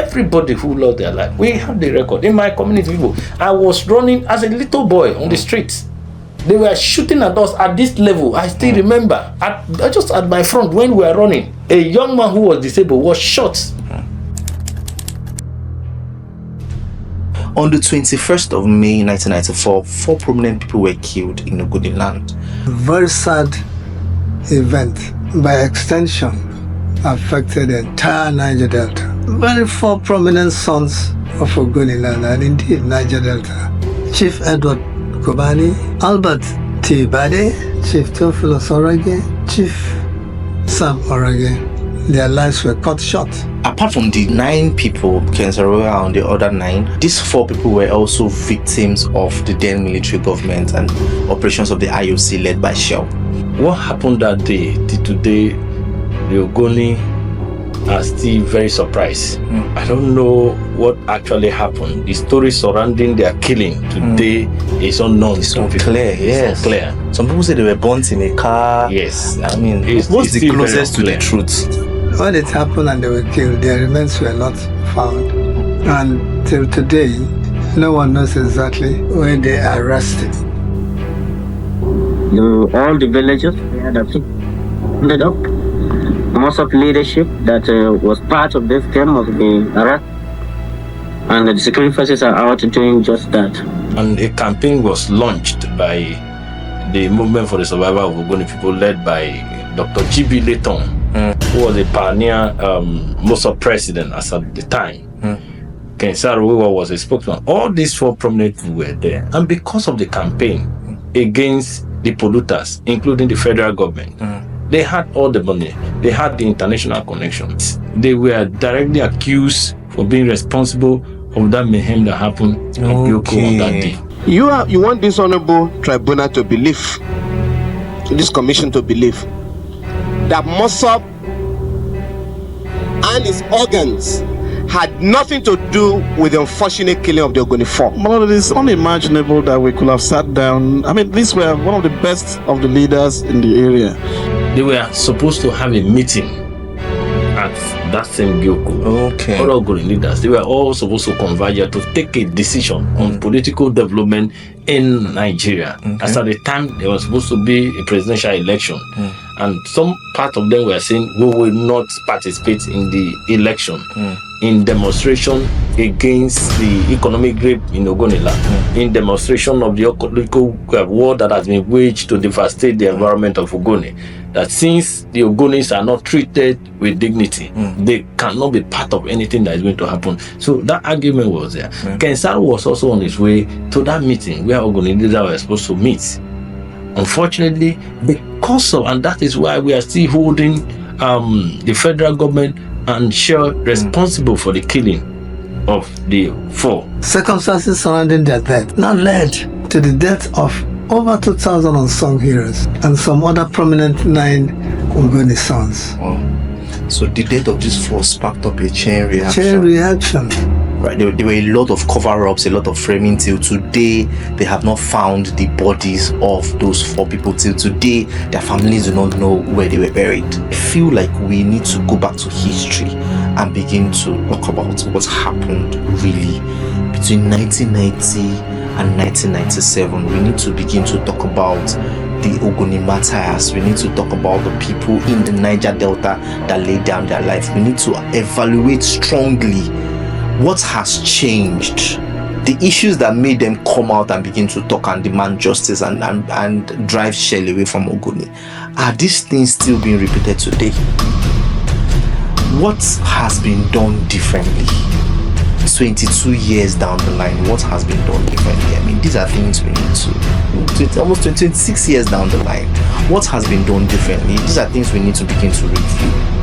everybody who lost their life. We have the record. In my community, people, I was running as a little boy on the streets. They were shooting at us at this level. I still remember, just at my front when we were running, a young man who was disabled was shot. On the 21st of May 1994, 4 prominent people were killed in Ogoni land. Very sad event, by extension, affected the entire Niger Delta. Very 4 prominent sons of Ogoni land, and indeed Niger Delta. Chief Edward Kobani, Albert T. Bade, Chief Toffalos Orage, Chief Sam Orage. Their lives were cut short. Apart from the 9 people, Ken Saro-Wiwa and the other 9, these 4 people were also victims of the then military government and operations of the IOC led by Shell. What happened that day till today, the Ogoni are still very surprised. I don't know what actually happened. The story surrounding their killing today is unknown. It's unclear, yes. Unclear. Some people say they were burnt in a car. Yes. I mean, what's the closest to the truth? When it happened and they were killed, their remains were not found. And till today, no one knows exactly where they are arrested. All the villagers, they had ended up. Most of leadership that was part of this game was being arrested. And the security forces are out doing just that. And a campaign was launched by the Movement for the Survival of Ogoni people led by Dr. G.B. Layton, who was a pioneer Mossad president as at the time. Ken Saro-Wiwa was a spokesman. All these 4 prominent people were there. And because of the campaign against the polluters, including the federal government, they had all the money. They had the international connections. They were directly accused for being responsible of that mayhem that happened at Bioko on that day. You want this honorable tribunal to believe, this commission to believe, that Mossad and its organs had nothing to do with the unfortunate killing of the Ogoni 4. Well, it is unimaginable that we could have sat down. I mean, these were one of the best of the leaders in the area. They were supposed to have a meeting at that same Bioko. Okay. All Ogoni leaders, they were all supposed to converge to take a decision on political development in Nigeria. As at the time, there was supposed to be a presidential election. And some part of them were saying, we will not participate in the election in demonstration against the economic rape in Ogoni land, in demonstration of the ecological war that has been waged to devastate the environment of Ogoni. That since the Ogonis are not treated with dignity, they cannot be part of anything that is going to happen. So that argument was there. Ken Saro was also on his way to that meeting where Ogoni leaders were supposed to meet. Unfortunately, because of, and that is why we are still holding the federal government and Shell responsible for the killing of the 4. Circumstances surrounding their death now led to the death of over 2,000 unsung heroes and some other prominent 9 Ogoni sons. So the death of these 4 sparked up a chain reaction. Chain reaction. Right, there were a lot of cover-ups, a lot of framing. Till today, they have not found the bodies of those 4 people. Till today, their families do not know where they were buried. I feel like we need to go back to history and begin to talk about what happened really between 1990 and 1997. We need to begin to talk about the Ogoni martyrs. We need to talk about the people in the Niger Delta that laid down their life. We need to evaluate strongly what has changed, the issues that made them come out and begin to talk and demand justice and drive Shell away from Ogoni. Are these things still being repeated today? What has been done differently? 22 years down the line, what has been done differently? I mean, these are things we need to, almost 26 years down the line, what has been done differently? These are things we need to begin to review.